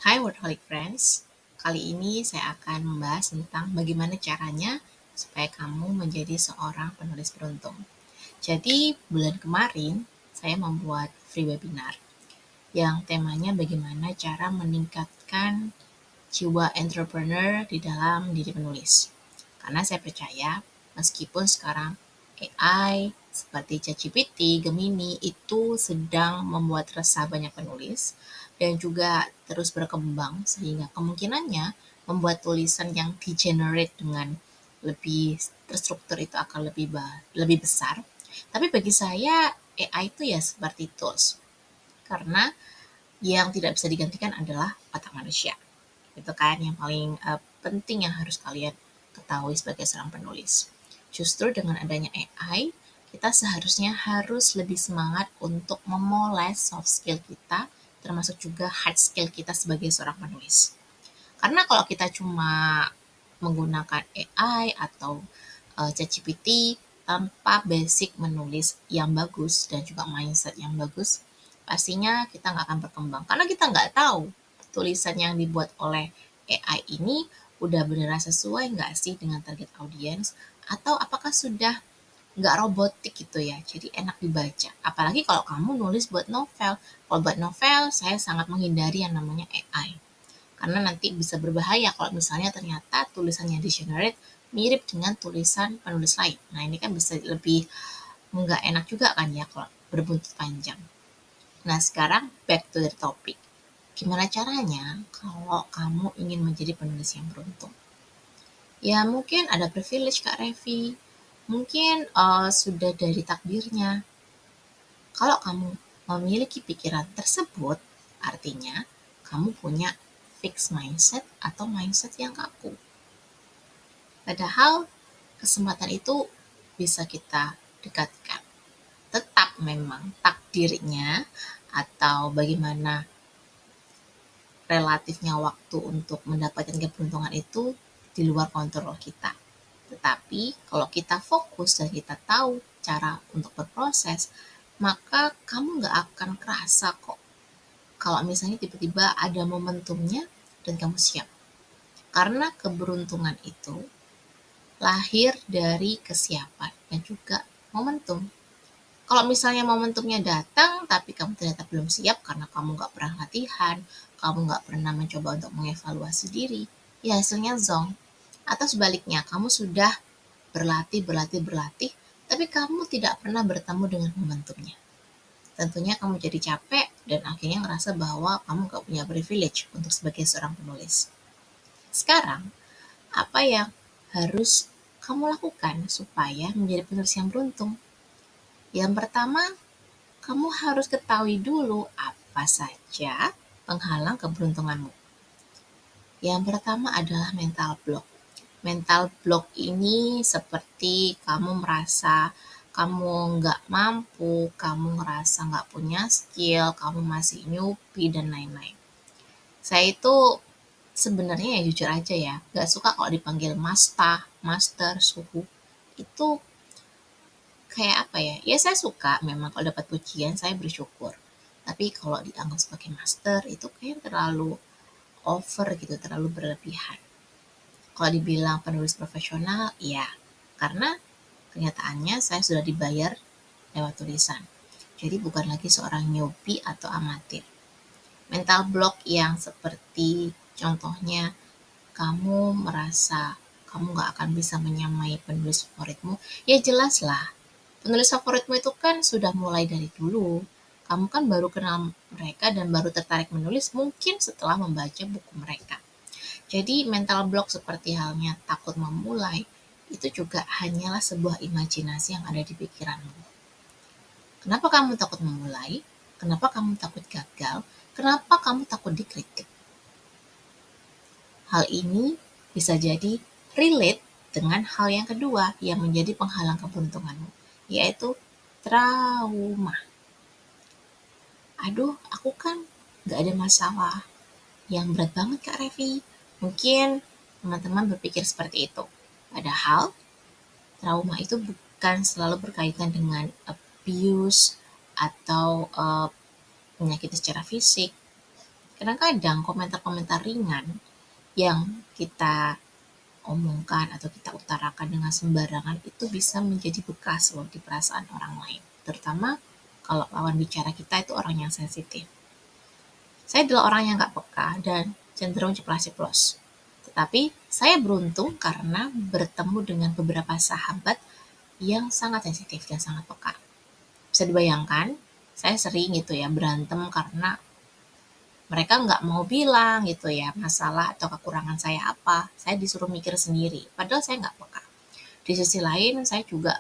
Hai Workaholic Friends, kali ini saya akan membahas tentang bagaimana caranya supaya kamu menjadi seorang penulis beruntung. Jadi bulan kemarin saya membuat free webinar yang temanya bagaimana cara meningkatkan jiwa entrepreneur di dalam diri penulis. Karena saya percaya meskipun sekarang AI seperti ChatGPT, Gemini itu sedang membuat resah banyak penulis dan juga terus berkembang sehingga kemungkinannya membuat tulisan yang degenerate dengan lebih terstruktur itu akan lebih besar. Tapi bagi saya AI itu ya seperti tools karena yang tidak bisa digantikan adalah otak manusia. Itu kan yang paling penting yang harus kalian ketahui sebagai seorang penulis. Justru dengan adanya AI, kita seharusnya harus lebih semangat untuk memoles soft skill kita, termasuk juga hard skill kita sebagai seorang penulis. Karena kalau kita cuma menggunakan AI atau ChatGPT tanpa basic menulis yang bagus dan juga mindset yang bagus, pastinya kita nggak akan berkembang. Karena kita nggak tahu tulisan yang dibuat oleh AI ini udah beneran sesuai nggak sih dengan target audiens atau apakah sudah nggak robotik gitu ya, jadi enak dibaca. Apalagi kalau kamu nulis buat novel. Kalau buat novel, saya sangat menghindari yang namanya AI. Karena nanti bisa berbahaya kalau misalnya ternyata tulisannya di-generate mirip dengan tulisan penulis lain. Nah ini kan bisa lebih nggak enak juga kan ya kalau berbuntut panjang. Nah sekarang back to the topic. Gimana caranya kalau kamu ingin menjadi penulis yang beruntung? Ya mungkin ada privilege Kak Revi, mungkin sudah dari takdirnya. Kalau kamu memiliki pikiran tersebut, artinya kamu punya fixed mindset atau mindset yang kaku. Padahal kesempatan itu bisa kita dekatkan. Tetap memang takdirnya atau bagaimana relatifnya waktu untuk mendapatkan keberuntungan itu di luar kontrol kita. Tetapi kalau kita fokus dan kita tahu cara untuk berproses, maka kamu nggak akan kerasa kok kalau misalnya tiba-tiba ada momentumnya dan kamu siap. Karena keberuntungan itu lahir dari kesiapan dan juga momentum. Kalau misalnya momentumnya datang tapi kamu ternyata belum siap karena kamu nggak pernah latihan, kamu nggak pernah mencoba untuk mengevaluasi diri, ya hasilnya zonk. Atau sebaliknya, kamu sudah berlatih, tapi kamu tidak pernah bertemu dengan momentumnya. Tentunya kamu jadi capek dan akhirnya ngerasa bahwa kamu gak punya privilege untuk sebagai seorang penulis. Sekarang, apa yang harus kamu lakukan supaya menjadi penulis yang beruntung? Yang pertama, kamu harus ketahui dulu apa saja penghalang keberuntunganmu. Yang pertama adalah mental block. Mental block ini seperti kamu merasa kamu nggak mampu, kamu ngerasa nggak punya skill, kamu masih newbie, dan lain-lain. Saya itu sebenarnya ya jujur aja ya, nggak suka kalau dipanggil master, suhu. Itu kayak apa ya? Ya saya suka memang kalau dapat pujian, saya bersyukur. Tapi kalau dianggap sebagai master, itu kayak terlalu over gitu, terlalu berlebihan. Kalau dibilang penulis profesional, iya. Karena kenyataannya saya sudah dibayar lewat tulisan. Jadi bukan lagi seorang newbie atau amatir. Mental block yang seperti contohnya kamu merasa kamu gak akan bisa menyamai penulis favoritmu, ya jelas lah. Penulis favoritmu itu kan sudah mulai dari dulu. Kamu kan baru kenal mereka dan baru tertarik menulis mungkin setelah membaca buku mereka. Jadi mental block seperti halnya takut memulai, itu juga hanyalah sebuah imajinasi yang ada di pikiranmu. Kenapa kamu takut memulai? Kenapa kamu takut gagal? Kenapa kamu takut dikritik? Hal ini bisa jadi relate dengan hal yang kedua yang menjadi penghalang keberuntunganmu, yaitu trauma. Aduh, aku kan gak ada masalah yang berat banget Kak Revi. Mungkin teman-teman berpikir seperti itu. Padahal trauma itu bukan selalu berkaitan dengan abuse atau penyakit secara fisik. Kadang-kadang komentar-komentar ringan yang kita omongkan atau kita utarakan dengan sembarangan itu bisa menjadi bekas loh di perasaan orang lain. Terutama kalau lawan bicara kita itu orang yang sensitif. Saya adalah orang yang gak peka dan cenderung ceplas-ceplos. Tetapi saya beruntung karena bertemu dengan beberapa sahabat yang sangat sensitif dan sangat peka. Bisa dibayangkan, saya sering gitu ya berantem karena mereka nggak mau bilang gitu ya masalah atau kekurangan saya apa. Saya disuruh mikir sendiri, padahal saya nggak peka. Di sisi lain, saya juga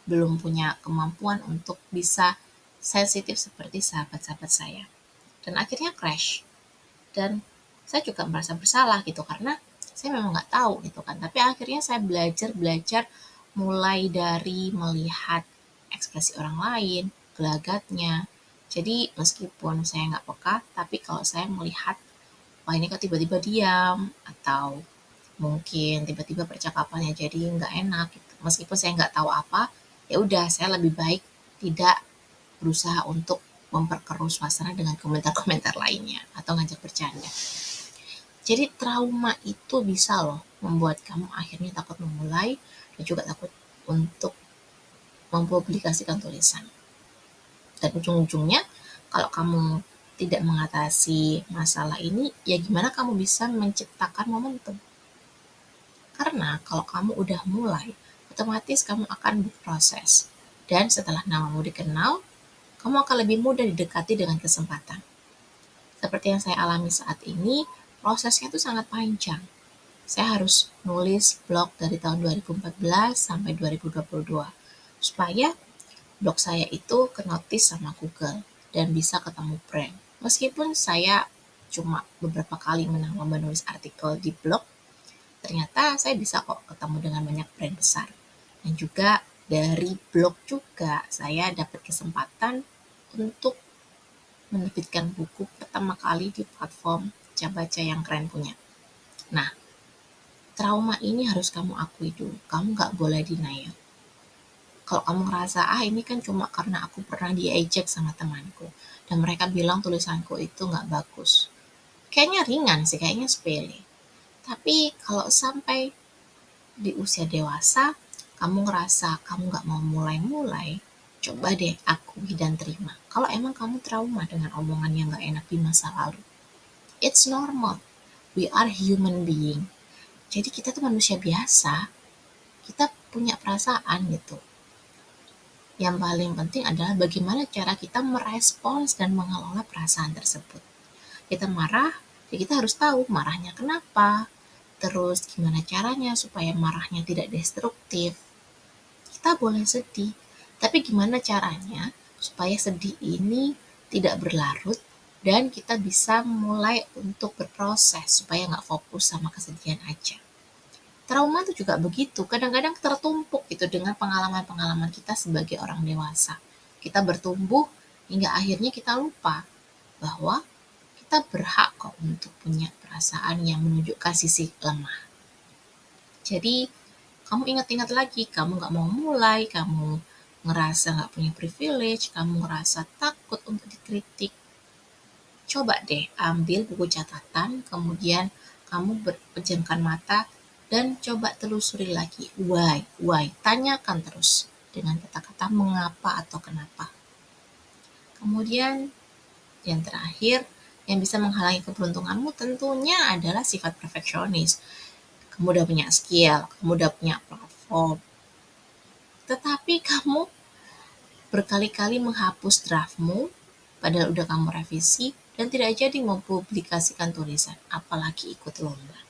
belum punya kemampuan untuk bisa sensitif seperti sahabat-sahabat saya. Dan akhirnya crash. Dan saya juga merasa bersalah gitu karena saya memang nggak tahu gitu kan. Tapi akhirnya saya belajar mulai dari melihat ekspresi orang lain, gelagatnya. Jadi meskipun saya nggak peka, tapi kalau saya melihat, wah ini kok tiba-tiba diam, atau mungkin tiba-tiba percakapannya jadi nggak enak gitu. Meskipun saya nggak tahu apa, ya udah saya lebih baik tidak berusaha untuk memperkeruh suasana dengan komentar-komentar lainnya atau ngajak bercanda. Jadi trauma itu bisa loh membuat kamu akhirnya takut memulai dan juga takut untuk mempublikasikan tulisan. Dan ujung-ujungnya kalau kamu tidak mengatasi masalah ini, ya gimana kamu bisa menciptakan momentum? Karena kalau kamu udah mulai, otomatis kamu akan berproses. Dan setelah namamu dikenal, kamu akan lebih mudah didekati dengan kesempatan. Seperti yang saya alami saat ini, prosesnya itu sangat panjang. Saya harus nulis blog dari tahun 2014 sampai 2022 supaya blog saya itu kenotis sama Google dan bisa ketemu brand. Meskipun saya cuma beberapa kali menang lomba nulis artikel di blog, ternyata saya bisa kok ketemu dengan banyak brand besar. Dan juga dari blog juga saya dapat kesempatan untuk menerbitkan buku pertama kali di platform baca yang keren punya. Nah, trauma ini harus kamu akui dulu. Kamu gak boleh denial. Kalau kamu ngerasa, ini kan cuma karena aku pernah diejek sama temanku. Dan mereka bilang tulisanku itu gak bagus. Kayaknya ringan sih, kayaknya sepele. Tapi kalau sampai di usia dewasa, kamu ngerasa kamu gak mau mulai-mulai, coba deh akui dan terima. Kalau emang kamu trauma dengan omongan yang gak enak di masa lalu. It's normal. We are human being. Jadi kita tuh manusia biasa. Kita punya perasaan gitu. Yang paling penting adalah bagaimana cara kita merespons dan mengelola perasaan tersebut. Kita marah, ya kita harus tahu marahnya kenapa. Terus gimana caranya supaya marahnya tidak destruktif. Kita boleh sedih, tapi gimana caranya supaya sedih ini tidak berlarut dan kita bisa mulai untuk berproses supaya nggak fokus sama kesedihan aja. Trauma itu juga begitu, kadang-kadang tertumpuk gitu dengan pengalaman-pengalaman kita sebagai orang dewasa. Kita bertumbuh hingga akhirnya kita lupa bahwa kita berhak kok untuk punya perasaan yang menunjukkan sisi lemah. Jadi kamu ingat-ingat lagi, kamu gak mau mulai, kamu ngerasa gak punya privilege, kamu ngerasa takut untuk dikritik. Coba deh ambil buku catatan, kemudian kamu berpejamkan mata dan coba telusuri lagi. Why? Tanyakan terus dengan kata-kata mengapa atau kenapa. Kemudian yang terakhir, yang bisa menghalangi keberuntunganmu tentunya adalah sifat perfeksionis. Kamu udah punya skill, kamu udah punya platform, tetapi kamu berkali-kali menghapus draftmu, padahal udah kamu revisi, dan tidak jadi mempublikasikan tulisan, apalagi ikut lomba.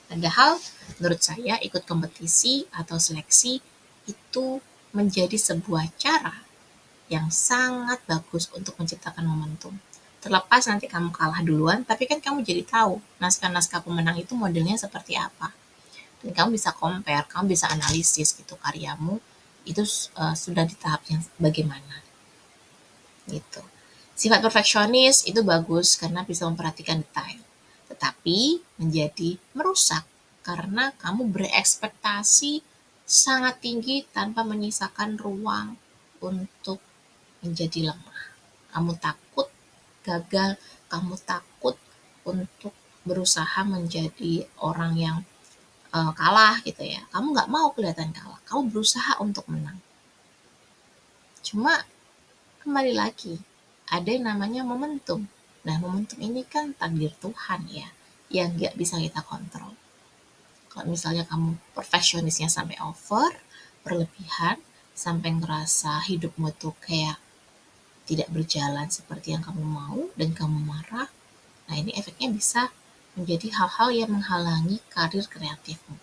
Padahal menurut saya ikut kompetisi atau seleksi itu menjadi sebuah cara yang sangat bagus untuk menciptakan momentum. Terlepas nanti kamu kalah duluan, tapi kan kamu jadi tahu naskah-naskah pemenang itu modelnya seperti apa. Dan kamu bisa compare, kamu bisa analisis gitu karyamu itu sudah di tahap yang bagaimana gitu. Sifat perfeksionis itu bagus karena bisa memperhatikan detail, tetapi menjadi merusak karena kamu berekspektasi sangat tinggi tanpa menyisakan ruang untuk menjadi lemah. Kamu takut gagal, kamu takut untuk berusaha menjadi orang yang kalah gitu ya. Kamu nggak mau kelihatan kalah, kamu berusaha untuk menang. Cuma kembali lagi, ada yang namanya momentum. Nah, momentum ini kan takdir Tuhan ya, yang nggak bisa kita kontrol. Kalau misalnya kamu perfeksionisnya sampai over, berlebihan, sampai ngerasa hidupmu tuh kayak tidak berjalan seperti yang kamu mau dan kamu marah, nah ini efeknya bisa menjadi hal-hal yang menghalangi karir kreatifmu.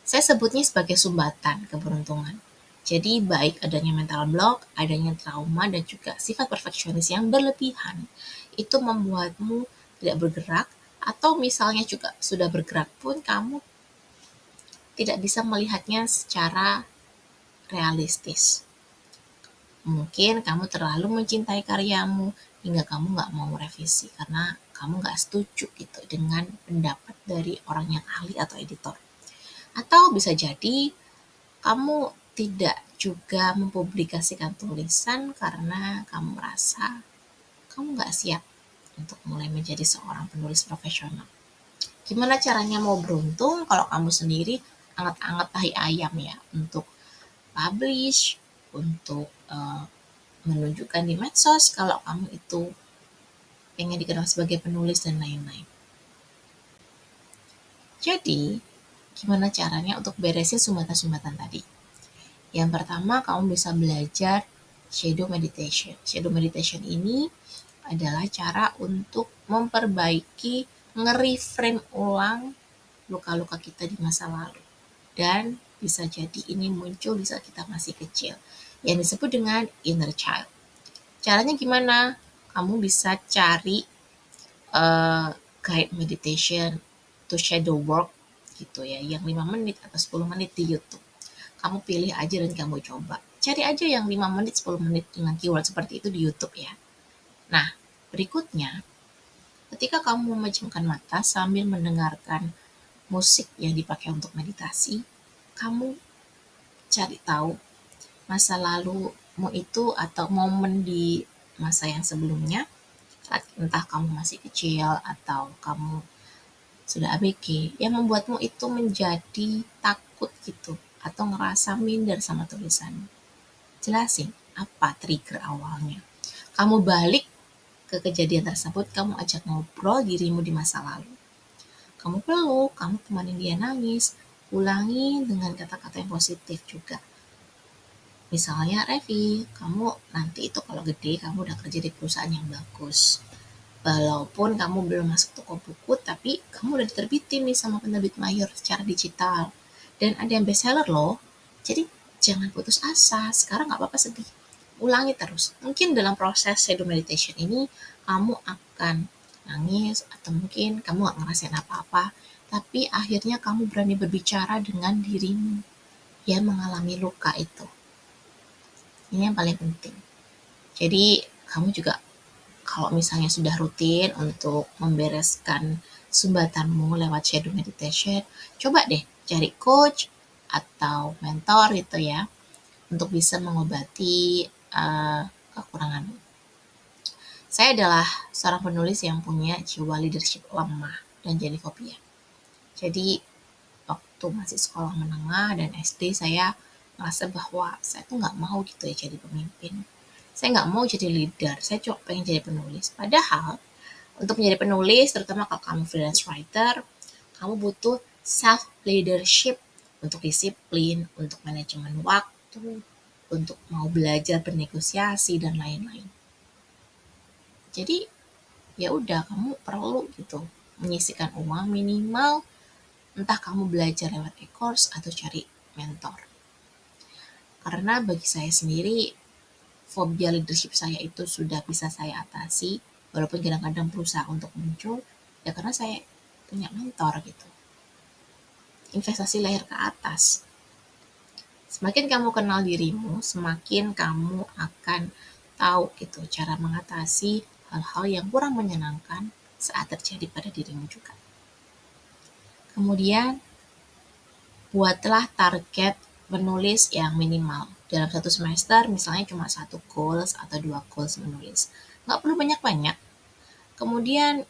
Saya sebutnya sebagai sumbatan keberuntungan. Jadi baik adanya mental block, adanya trauma, dan juga sifat perfeksionis yang berlebihan, itu membuatmu tidak bergerak, atau misalnya juga sudah bergerak pun kamu tidak bisa melihatnya secara realistis. Mungkin kamu terlalu mencintai karyamu hingga kamu nggak mau revisi karena kamu nggak setuju gitu dengan pendapat dari orang yang ahli atau editor. Atau bisa jadi kamu tidak juga mempublikasikan tulisan karena kamu merasa kamu nggak siap untuk mulai menjadi seorang penulis profesional. Gimana caranya mau beruntung kalau kamu sendiri anget-anget tahi ayam ya untuk publish, untuk menunjukkan di medsos kalau kamu itu pengen dikenal sebagai penulis dan lain-lain. Jadi, gimana caranya untuk beresin sumbatan-sumbatan tadi? Yang pertama, kamu bisa belajar shadow meditation. Shadow meditation ini adalah cara untuk memperbaiki, nge-reframe ulang luka-luka kita di masa lalu. Dan bisa jadi ini muncul di saat kita masih kecil, yang disebut dengan inner child. Caranya gimana? Kamu bisa cari guide meditation to shadow work gitu ya, yang 5 menit atau 10 menit di YouTube. Kamu pilih aja dan kamu coba. Cari aja yang 5 menit, 10 menit dengan keyword seperti itu di YouTube ya. Nah, berikutnya, ketika kamu memejamkan mata sambil mendengarkan musik yang dipakai untuk meditasi, kamu cari tahu masa lalumu itu atau momen di masa yang sebelumnya, entah kamu masih kecil atau kamu sudah ABG, yang membuatmu itu menjadi takut gitu atau ngerasa minder sama tulisan. Jelasin apa trigger awalnya. Kamu balik ke kejadian tersebut, kamu ajak ngobrol dirimu di masa lalu. Kamu peluk, kamu temanin dia nangis, ulangi dengan kata-kata yang positif juga. Misalnya, Revi, kamu nanti itu kalau gede, kamu udah kerja di perusahaan yang bagus. Walaupun kamu belum masuk toko buku, tapi kamu udah diterbitin nih sama penerbit mayor secara digital. Dan ada yang bestseller loh. Jadi jangan putus asa, sekarang gak apa-apa sedih. Ulangi terus. Mungkin dalam proses shadow meditation ini, kamu akan nangis, atau mungkin kamu gak ngerasain apa-apa. Tapi akhirnya kamu berani berbicara dengan dirimu yang mengalami luka itu. Ini yang paling penting. Jadi kamu juga kalau misalnya sudah rutin untuk membereskan sumbatanmu lewat shadow meditation, coba deh cari coach atau mentor gitu ya, untuk bisa mengobati kekuranganmu. Saya adalah seorang penulis yang punya jiwa leadership lemah dan jadi fobia. Jadi waktu masih sekolah menengah dan SD, saya merasa bahwa saya tuh nggak mau gitu ya jadi pemimpin. Saya nggak mau jadi leader, saya cuma pengen jadi penulis. Padahal untuk menjadi penulis, terutama kalau kamu freelance writer, kamu butuh self leadership untuk disiplin, untuk manajemen waktu, untuk mau belajar bernegosiasi dan lain-lain. Jadi ya udah, kamu perlu gitu menyisihkan uang minimal, entah kamu belajar lewat e-course atau cari mentor. Karena bagi saya sendiri, fobia leadership saya itu sudah bisa saya atasi, walaupun kadang-kadang berusaha untuk muncul, ya karena saya punya mentor gitu. Investasi lahir ke atas. Semakin kamu kenal dirimu, semakin kamu akan tahu gitu cara mengatasi hal-hal yang kurang menyenangkan saat terjadi pada dirimu juga. Kemudian, buatlah target menulis yang minimal. Dalam satu semester misalnya cuma 1 goals atau 2 goals menulis. Nggak perlu banyak-banyak. Kemudian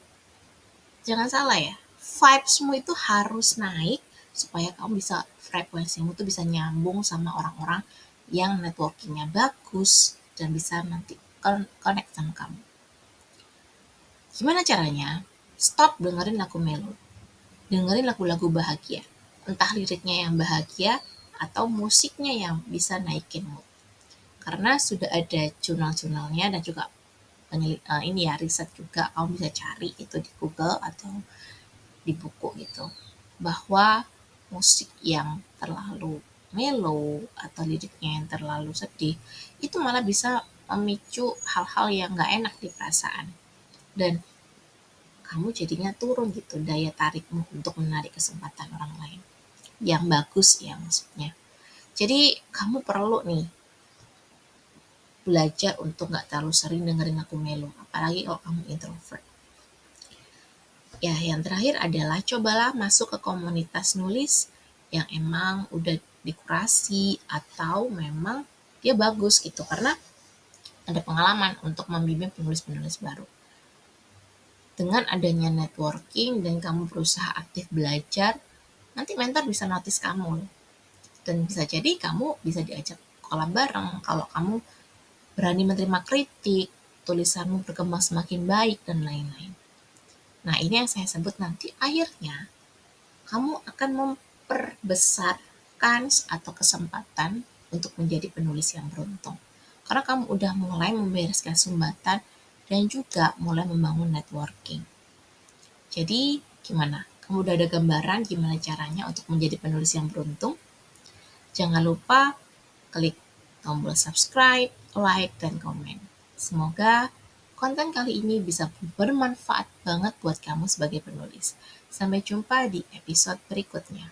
jangan salah ya, vibes-mu itu harus naik supaya kamu bisa frekuensimu tuh bisa nyambung sama orang-orang yang networkingnya bagus dan bisa nanti connect sama kamu. Gimana caranya? Stop dengerin lagu melo. Dengerin lagu-lagu bahagia. Entah liriknya yang bahagia atau musiknya yang bisa naikin mood. Karena sudah ada jurnal-jurnalnya dan juga ini ya riset juga, kamu bisa cari itu di Google atau di buku gitu, bahwa musik yang terlalu mellow atau liriknya yang terlalu sedih itu malah bisa memicu hal-hal yang gak enak di perasaan, dan kamu jadinya turun gitu daya tarikmu untuk menarik kesempatan orang lain yang bagus ya maksudnya. Jadi kamu perlu nih belajar untuk gak terlalu sering dengerin lagu melo, apalagi kalau kamu introvert. Ya, yang terakhir adalah cobalah masuk ke komunitas nulis yang emang udah dikurasi atau memang dia bagus gitu, karena ada pengalaman untuk membimbing penulis-penulis baru. Dengan adanya networking dan kamu berusaha aktif belajar, nanti mentor bisa notice kamu loh. Dan bisa jadi kamu bisa diajak kolab bareng kalau kamu berani menerima kritik, tulisanmu berkembang semakin baik, dan lain-lain. Nah, ini yang saya sebut nanti akhirnya kamu akan memperbesar kans atau kesempatan untuk menjadi penulis yang beruntung. Karena kamu udah mulai membereskan sumbatan dan juga mulai membangun networking. Jadi, gimana? Kamu udah ada gambaran gimana caranya untuk menjadi penulis yang beruntung? Jangan lupa klik tombol subscribe, like, dan komen. Semoga konten kali ini bisa bermanfaat banget buat kamu sebagai penulis. Sampai jumpa di episode berikutnya.